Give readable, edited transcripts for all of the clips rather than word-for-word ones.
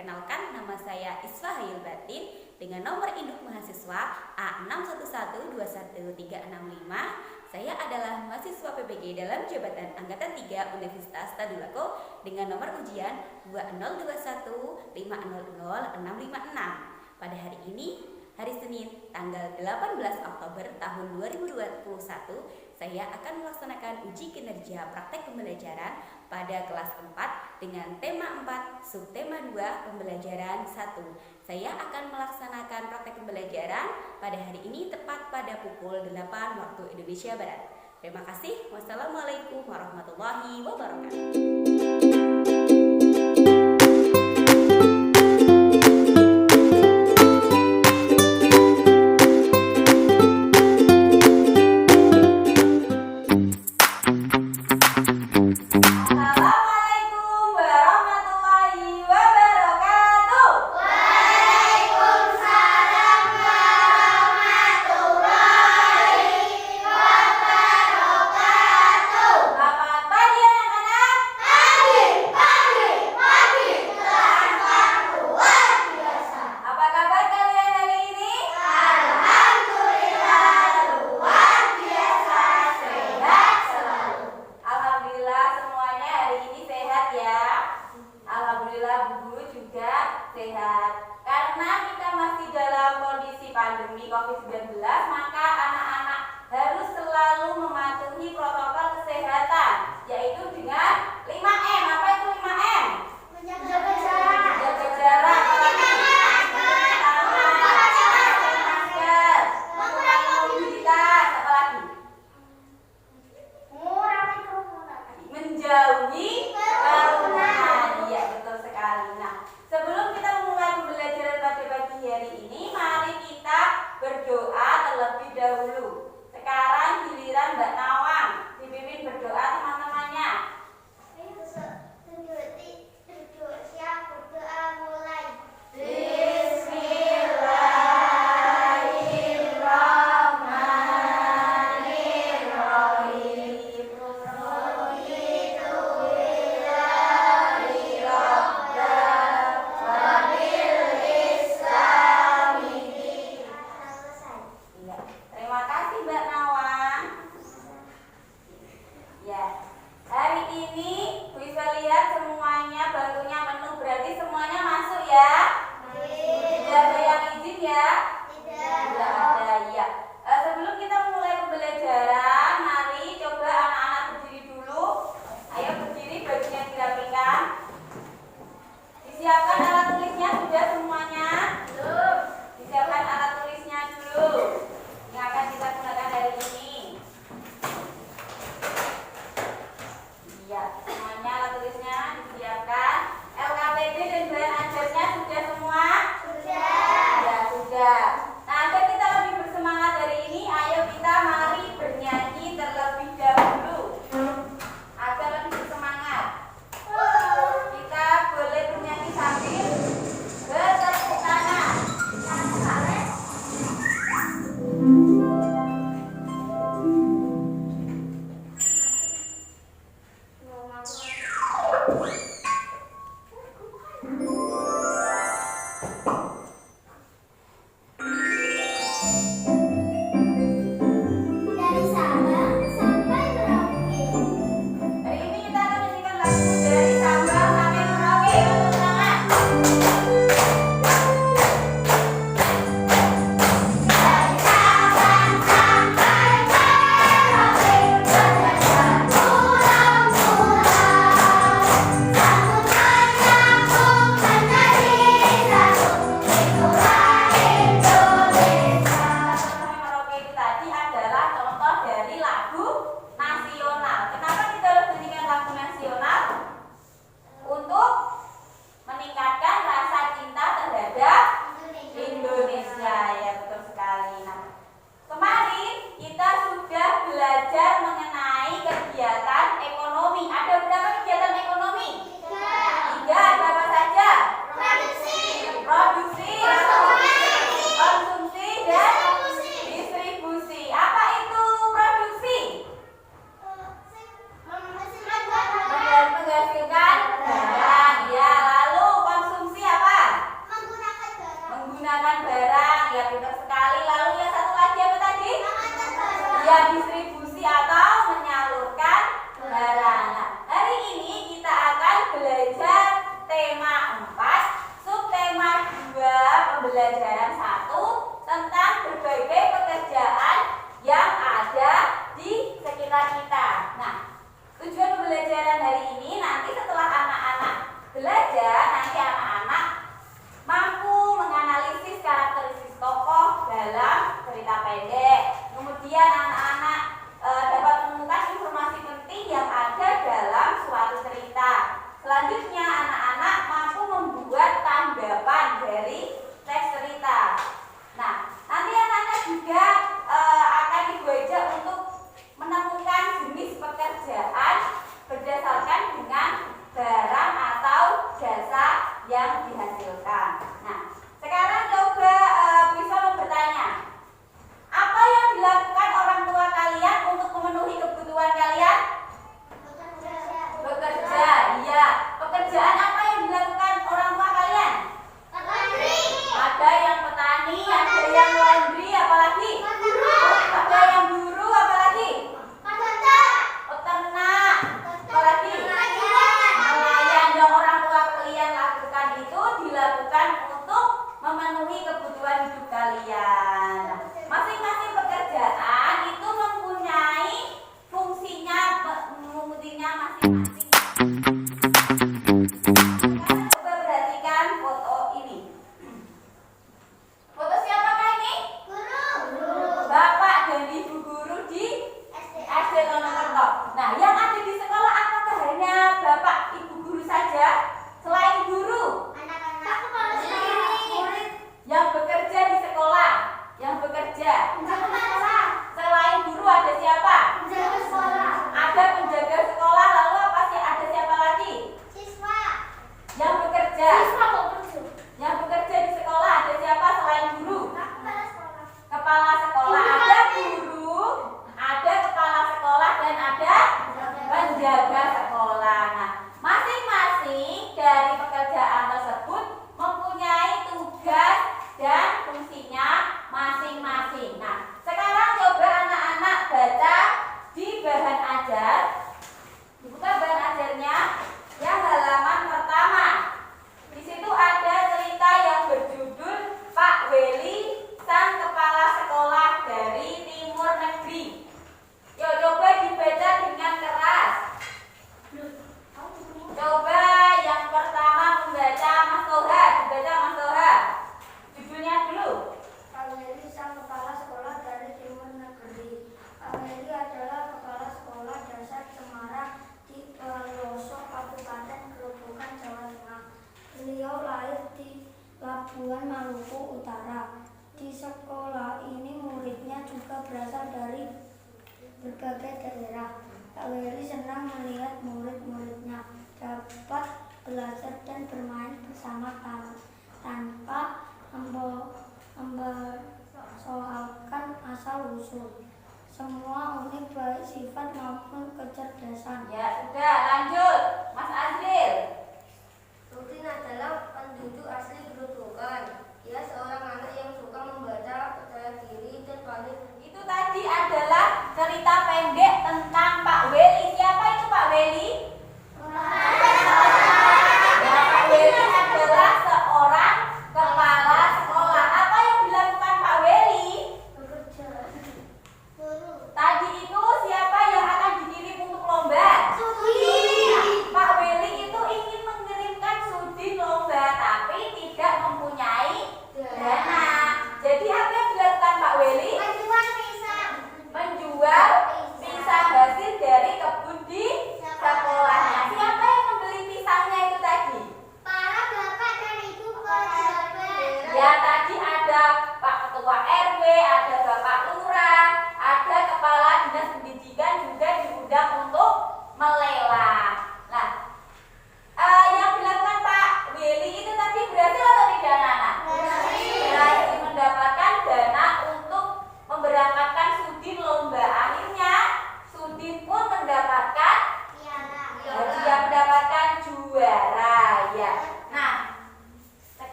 Perkenalkan, nama saya Isfa Hayul Batin dengan nomor induk mahasiswa A61211365. Saya adalah mahasiswa PPG dalam jabatan Angkatan 3 Universitas Tadulako dengan nomor ujian 20215000656. Pada hari ini, hari Senin, tanggal 18 Oktober tahun 2021, saya akan melaksanakan uji kinerja praktek pembelajaran pada kelas 4 dengan tema 4, subtema 2, pembelajaran 1. Saya akan melaksanakan praktek pembelajaran pada hari ini tepat pada pukul 8 waktu Indonesia Barat. Terima kasih. Wassalamualaikum warahmatullahi wabarakatuh. Sehat. Karena kita masih dalam kondisi pandemi COVID-19, maka anak-anak harus selalu mematuhi protokol kesehatan, yaitu dengan 5M. Apa itu 5M? Menjaga jarak. Menjaga jarak. Masker. Mengurangi mobilitas. Apa lagi? Mengurangi kerumunan. Menjauhi kerumunan. Iya, betul sekali. Nah, sebelum kita memulai pembelajaran pada pagi hari ini, mari kita berdoa terlebih dahulu. Sekarang giliran Mbak Nawang, dipimpin berdoa teman-temannya. Siap, berdoa mulai. Bismillahirrahmanirrahim. Coba perhatikan foto ini. Foto siapakah ini? Guru. Bapak dan Ibu guru di SD Lonokerto. Nah, yang ada di sekolah apakah hanya Bapak Ibu guru saja? Selain guru, yang bekerja di sekolah, yang bekerja. Selain guru ada siapa? Ada penjaga sekolah, lalu apa sih? Ada siapa lagi? Yang bekerja. Yang bekerja di sekolah ada siapa selain guru? Kepala sekolah. Ada guru, ada kepala sekolah dan ada penjaga sekolah. Nah, masing-masing dari pekerjaan tersebut mempunyai tugas dan fungsinya masing-masing. Nah, sekarang coba anak-anak baca di bahan ajar. Dibuka bahan ajarnya yang halaman pertama. Di situ ada cerita yang berjudul Pak Weli, sang kepala sekolah dari Timur Negeri. Yuk, coba dibaca dengan keras. Coba yang pertama membaca Mas Toha, dibaca Mas Toha. Judulnya dulu. Pak Weli, sang kepala sekolah dari Timur Negeri. Pak Weli adalah kepala sekolah dasar Semarang di pelosok Kabupaten Grobogan, Jawa Tengah. Beliau lahir di Labuan Maluku Utara. Di sekolah ini muridnya juga berasal dari berbagai daerah. Pak Weli senang melihat murid-muridnya dapat belajar dan bermain bersama tanpa mempersoalkan asal-usul. Semua unik baik sifat maupun kecerdasan. Ya, sudah lanjut. Mas Azril. Rutin adalah penduduk asli Grobogan. Dia seorang anak yang suka membaca, percaya diri, dan pandai. Itu tadi adalah cerita pendek tentang Pak Weli. Siapa itu Pak Weli? Ya, Pak Weli adalah seorang kepala sekolah. Apa yang dilakukan Pak Weli? Bekerja. Tadi itu siapa yang akan dikirim untuk lomba? Sugi.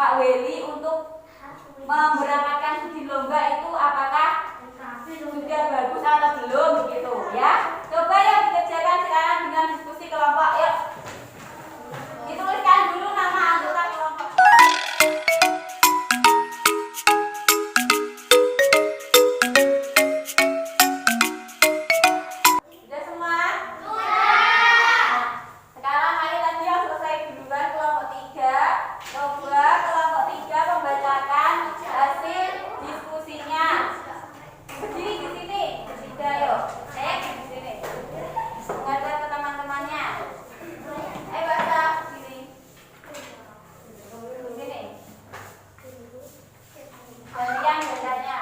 Pak Weli untuk memberangkatkan studi lomba itu apakah sudah bagus atau belum begitu ya? Coba ya dikerjakan sekarang dengan diskusi kelompok. Yuk, dituliskan dulu nama anggota kelompok. Sudah semua? Nah, sekarang ayo tadi yang selesai duluan kelompok 3. Coba kelompok 3 membacakan hasil diskusinya. Berdiri di sini, bertiga yuk. Di sini. Menghadap ke teman-temannya. Baca di sini. Di sini. Gantian bacanya.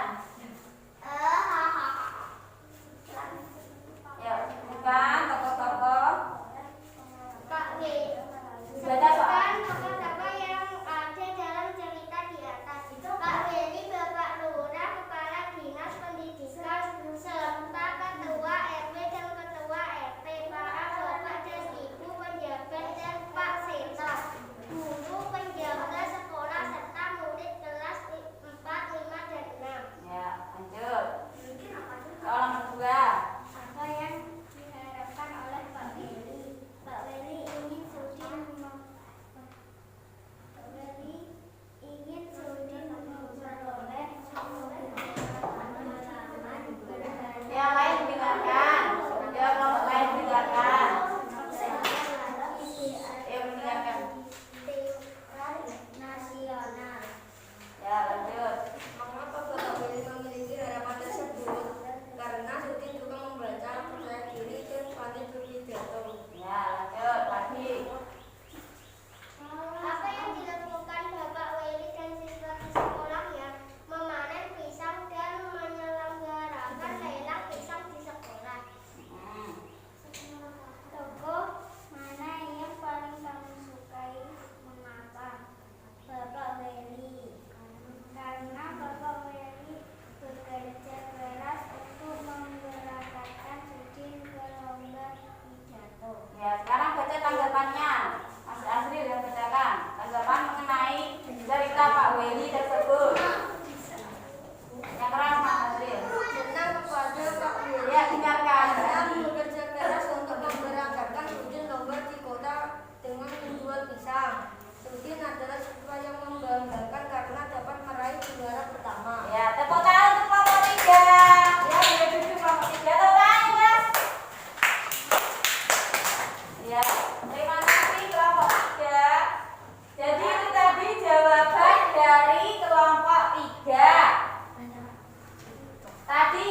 Yuk, bukan tokoh-tokoh. Pak W. Baca soal. Tokoh-tokoh yang ada dalam cerita di atas. Pak Weli, Bapak Lurah, Kepala Dinas Pendidikan, serta Ketua RW dan Ketua RT, para Bapak dan Ibu penjabat dan Pak Seto, guru penjaga sekolah serta murid kelas 4, 5, dan 6. Ya, lanjut. Soal nomor 2. Apa yang diharapkan oleh Pak Weli? Pak Weli ingin studi memperoleh pengalaman Yang lain dengarkan. Ya, kelompok lain dengarkan. Mendengarkan. nasional. Ya, lanjut. Mengapa Bapak Weli memiliki harapan tersebut? Karena Suti juga membaca, percaya diri, dan pandai berpidato. Ya, lanjut lagi. Apa yang dilakukan Bapak Weli dan siswa di sekolahnya? Memanen pisang dan menyelenggarakan lelang pisang di sekolah. Tokoh mana yang paling kamu sukai? Mengapa? Bapak Weli. Karena Bapak Weli bekerja keras untuk memberangkatkan Sudin ke lomba pidato. Ya, sekarang baca tanggapannya. Mas Asri sudah bacakan tanggapan mengenai cerita Pak Weli tersebut. Yang keras Mas Asri. Senang kepada Pak Weli Ya, dengarkan. yang bekerja keras untuk memberangkatkan Udin lomba di kota dengan menjual pisang. Udin adalah siswa yang membanggakan karena dapat meraih juara pertama. Ya, tepuk tangan untuk kelompok 3. Ya, sudah duduk kelompok 3. Tepuk tangan, kelas. Ya, terima kasih kelompok 3. Jadi itu tadi jawaban dari kelompok 3. Tadi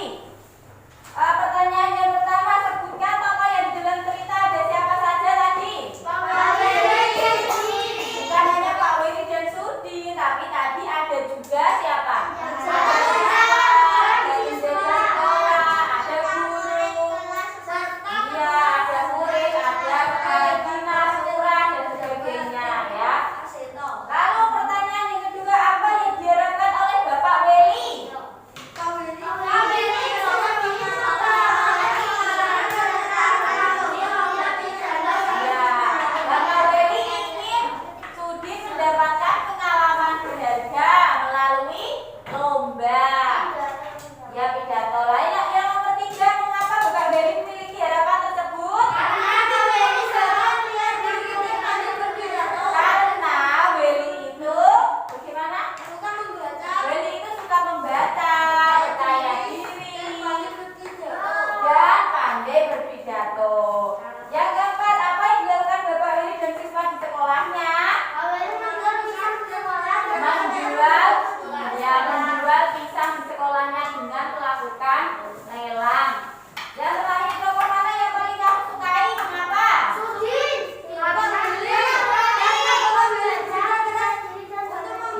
pertanyaan yang pertama, sebutkan tokoh yang di dalam cerita. Ada siapa saja tadi? Bukan hanya Pak Weli dan Sudin, tapi tadi ada juga siapa? Ada penjaga sekolah, ada guru, iya, ada murid, ada dinas lurah dan sebagainya ya. Lalu pertanyaan yang kedua, apa yang diharapkan oleh Bapak Weli? Pak Weli Ya, Bapak Weli ingin Sudin mendapatkan pengalaman berharga melalui lomba. Ya, pidato lain. Yang nomor 3, mengapa Bapak Weli memiliki harapan tersebut? Karena Weli itu bagaimana? Weli itu suka membaca, percaya diri, dan pandai berpidato. Yang keempat, apa yang dilakukan Bapak Weli dan siswa di sekolahnya? Menjual pisang di sekolahnya dengan melakukan lelang. Yang terakhir, tokoh mana yang paling kamu sukai? Mengapa?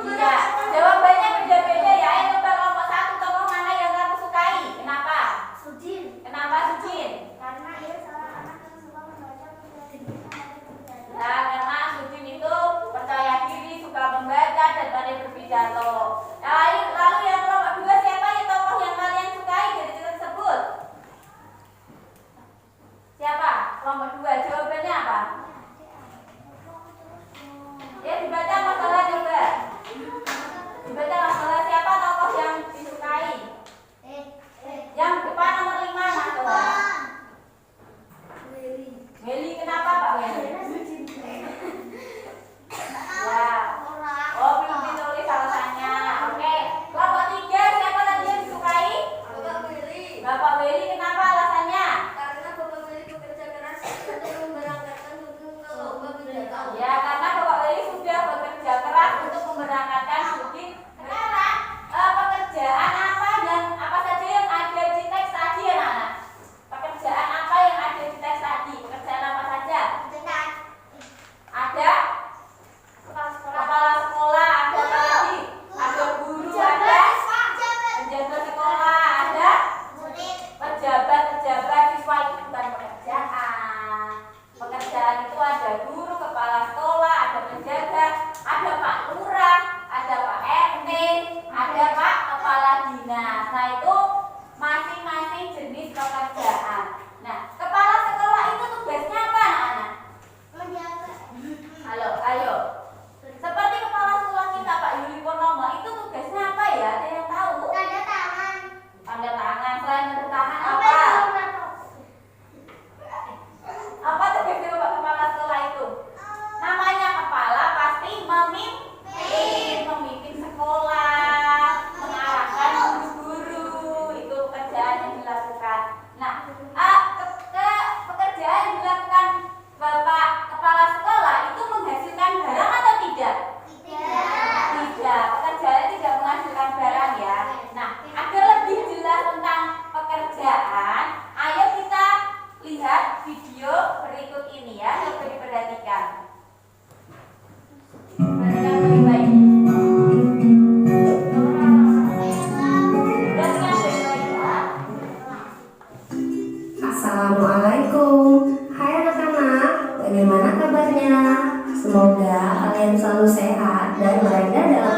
Iya, jawabannya beda-beda ya. Ayo coba kelompok 1, tokoh mana yang kamu sukai? Kenapa? Kenapa Sudin? Karena ia seorang anak yang suka membaca, berpidato. Ya, karena Sudin itu percaya diri, suka membaca dan pandai berpidato. Lalu yang kelompok 2, siapa yang tokoh yang kalian sukai dari cerita tersebut? Siapa? Kelompok 2, jawabannya apa? Ya, dibaca masalah coba.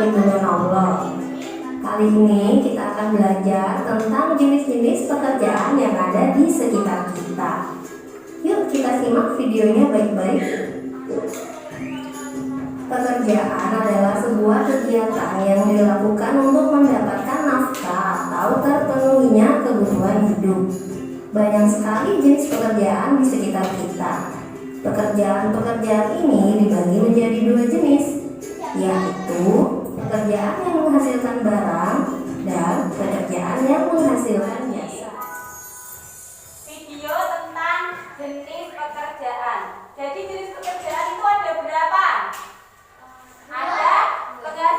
perlindungan Allah. Kali ini kita akan belajar tentang jenis-jenis pekerjaan yang ada di sekitar kita. Yuk kita simak videonya baik-baik. Pekerjaan adalah sebuah kegiatan yang dilakukan untuk mendapatkan nafkah atau terpenuhinya kebutuhan hidup. Banyak sekali jenis pekerjaan di sekitar kita. Pekerjaan-pekerjaan ini dibagi menjadi dua jenis, yaitu pekerjaan yang menghasilkan barang dan pekerjaan yang menghasilkan jasa. Video tentang jenis pekerjaan. Jadi jenis pekerjaan itu ada berapa? Ada pekerjaan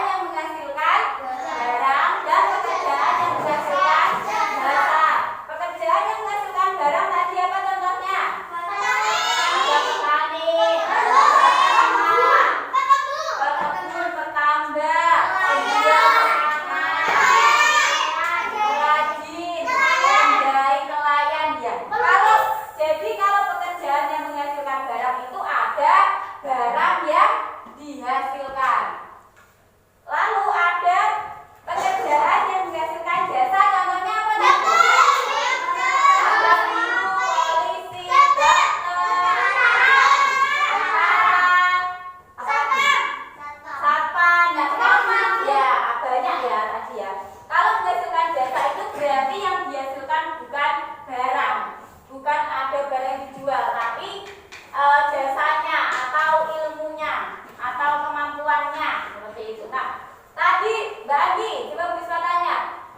yang menghasilkan barang dan pekerjaan yang menghasilkan jasa. Pekerjaan yang menghasilkan barang tadi apa contohnya? Ada petani, pekebun, petambak, perajin, penjahit, nelayan ya. Kalau pekerjaan yang menghasilkan barang itu ada barang yang dihasilkan. Lalu ada pekerjaan yang menghasilkan jasa, contohnya apa? Ada guru, polisi, dokter, satpam, dan lain-lain. Ya, banyak ya tadi ya. Kalau menghasilkan jasa itu berarti yang dihasilkan bukan barang, bukan ada barang yang dijual, tapi jasanya atau ilmunya atau kemampuannya seperti itu. Nah, tadi Mbak Andi, coba Bu Risma tanya,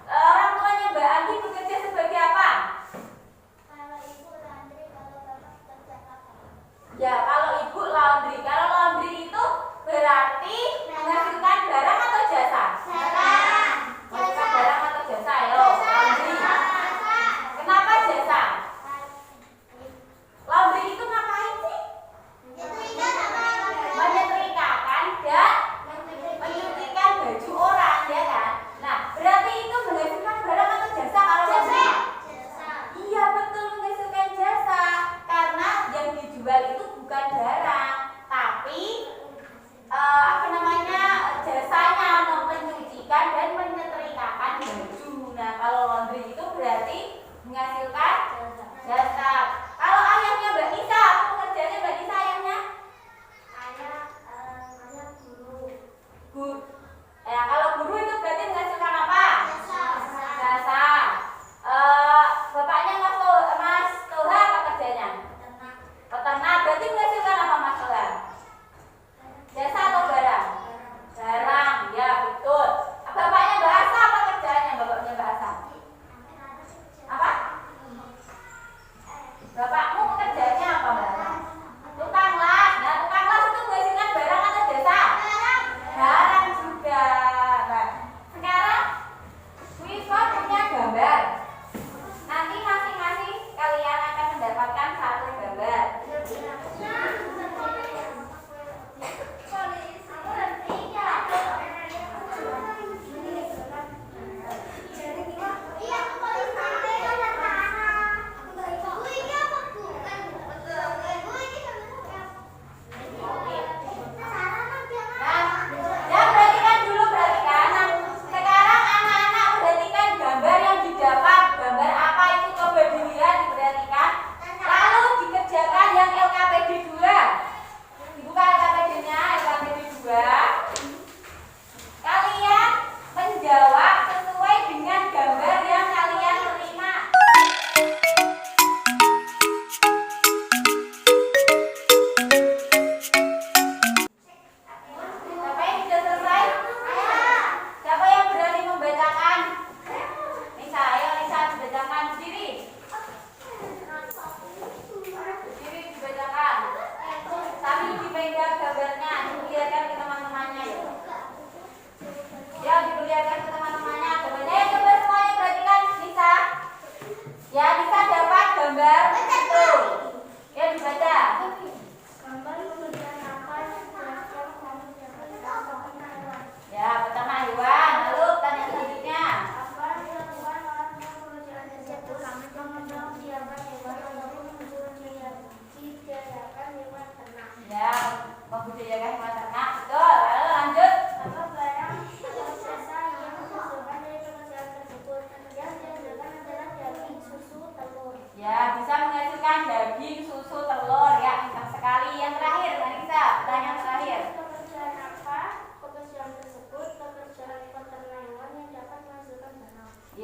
orang tuanya Mbak Andi bekerja sebagai apa? Kalau ibu laundry, kalau bapak kerja apa? Ya, kalau ibu laundry. Kalau laundry itu berarti menghasilkan barang atau jasa? Menghasilkan barang atau jasa ya? Laundry. Kenapa jasa? Laundry itu ngapain sih? Menyetrika kan dan menyucikan baju orang ya kan. Nah, berarti itu menghasilkan barang atau jasa kalau laundry? Iya betul, menghasilkan jasa karena yang dijual itu bukan barang tapi apa namanya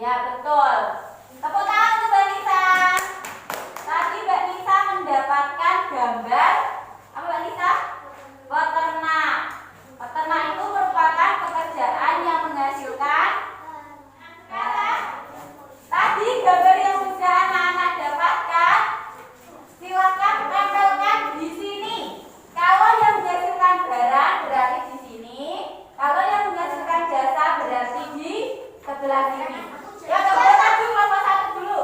Ya, betul. Tepuk tangan untuk Mbak Nisa. Tadi Mbak Nisa mendapatkan gambar apa Mbak Nisa? Peternak. Peternak itu merupakan pekerjaan yang menghasilkan. Tadi gambar yang sudah anak-anak dapatkan, silakan tempelkan di sini. Kalau yang menghasilkan barang berarti di sini. Kalau yang menghasilkan jasa berarti di sebelah sini. Ya, coba satu kelompok satu dulu.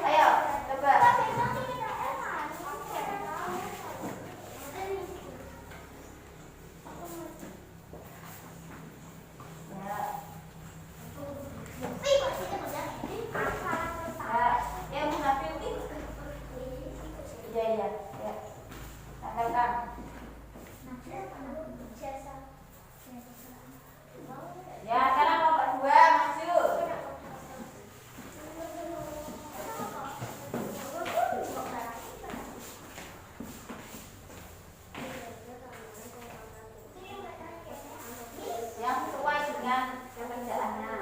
Ayo, coba. Yang mengambil itu. Iya. Tanggalkan. Ya, sekarang kelompok 2 maju. Yang sesuai dengan pekerjaannya.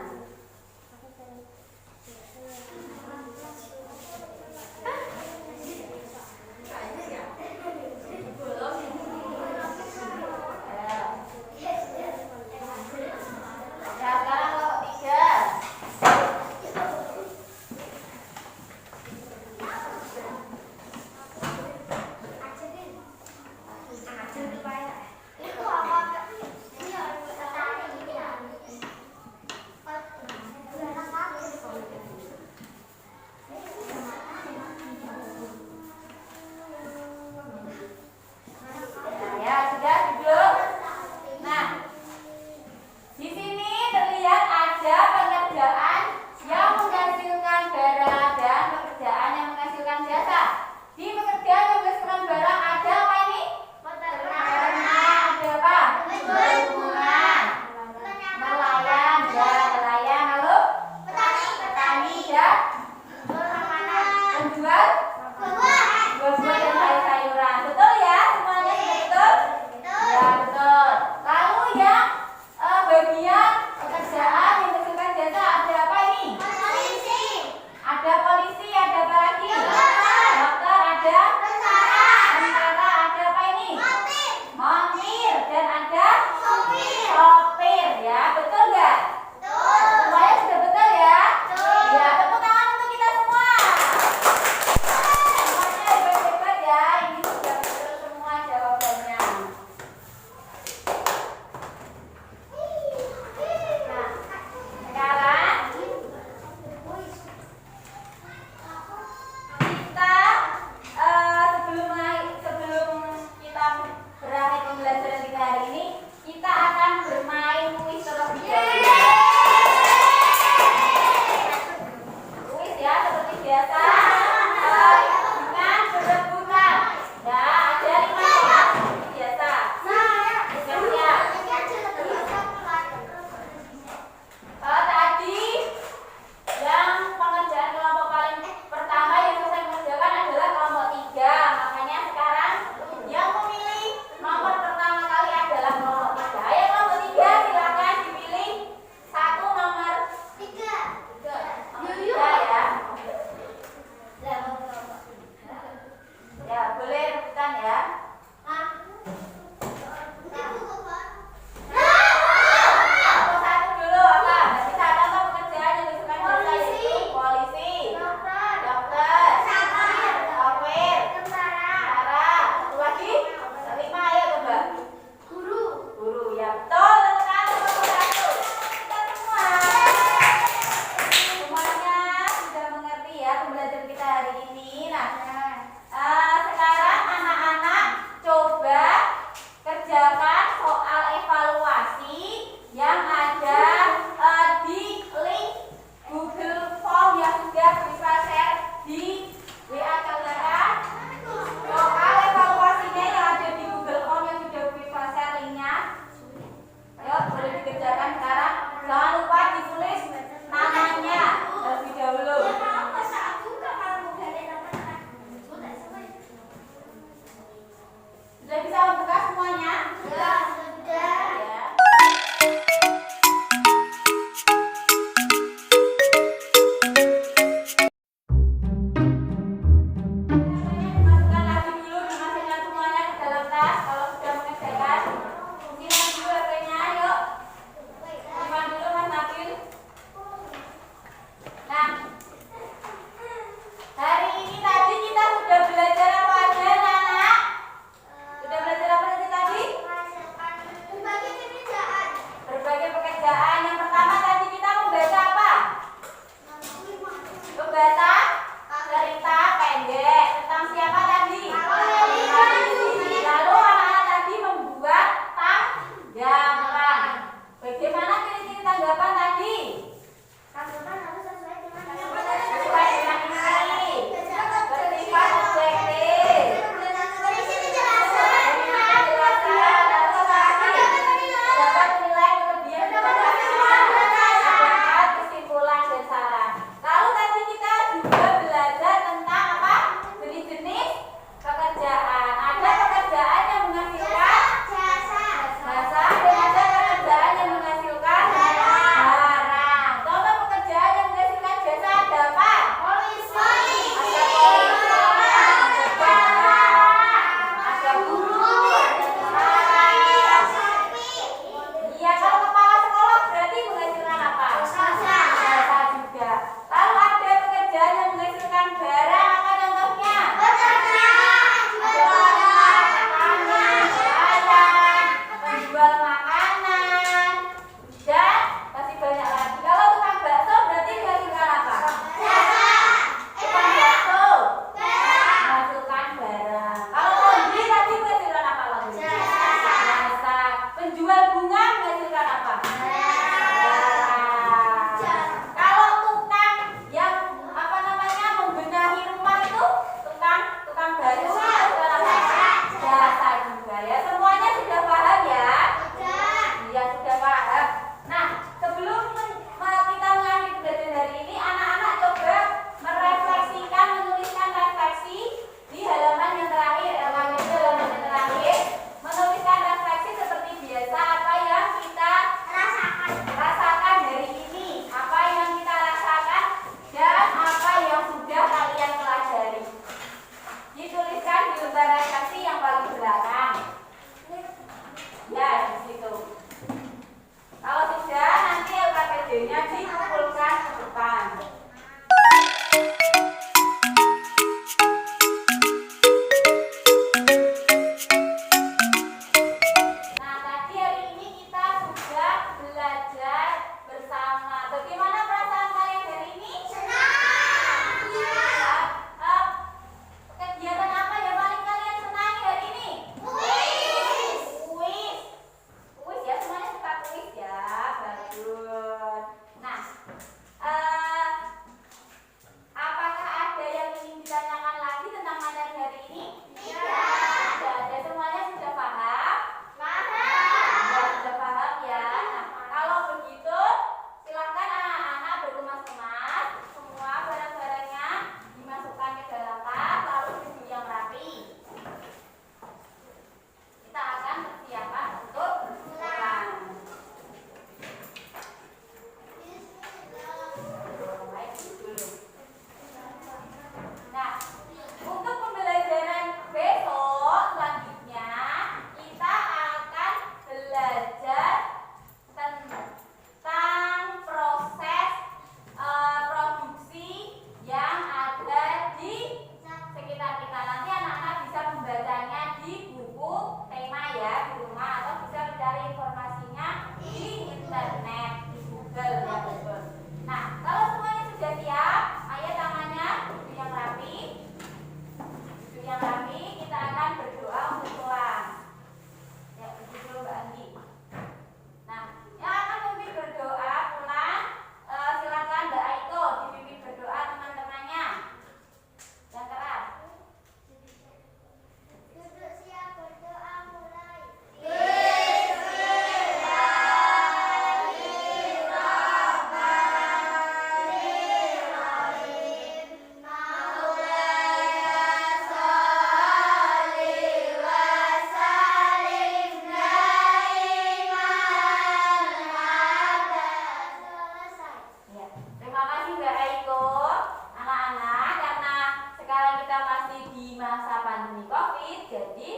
menangani COVID. Jadi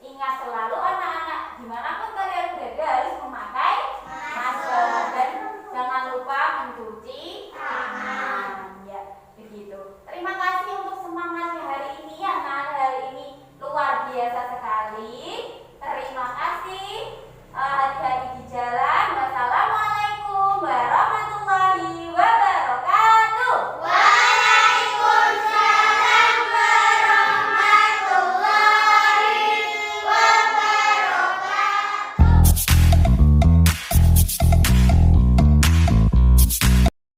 ingat selalu anak-anak, dimanapun kalian berada harus memakai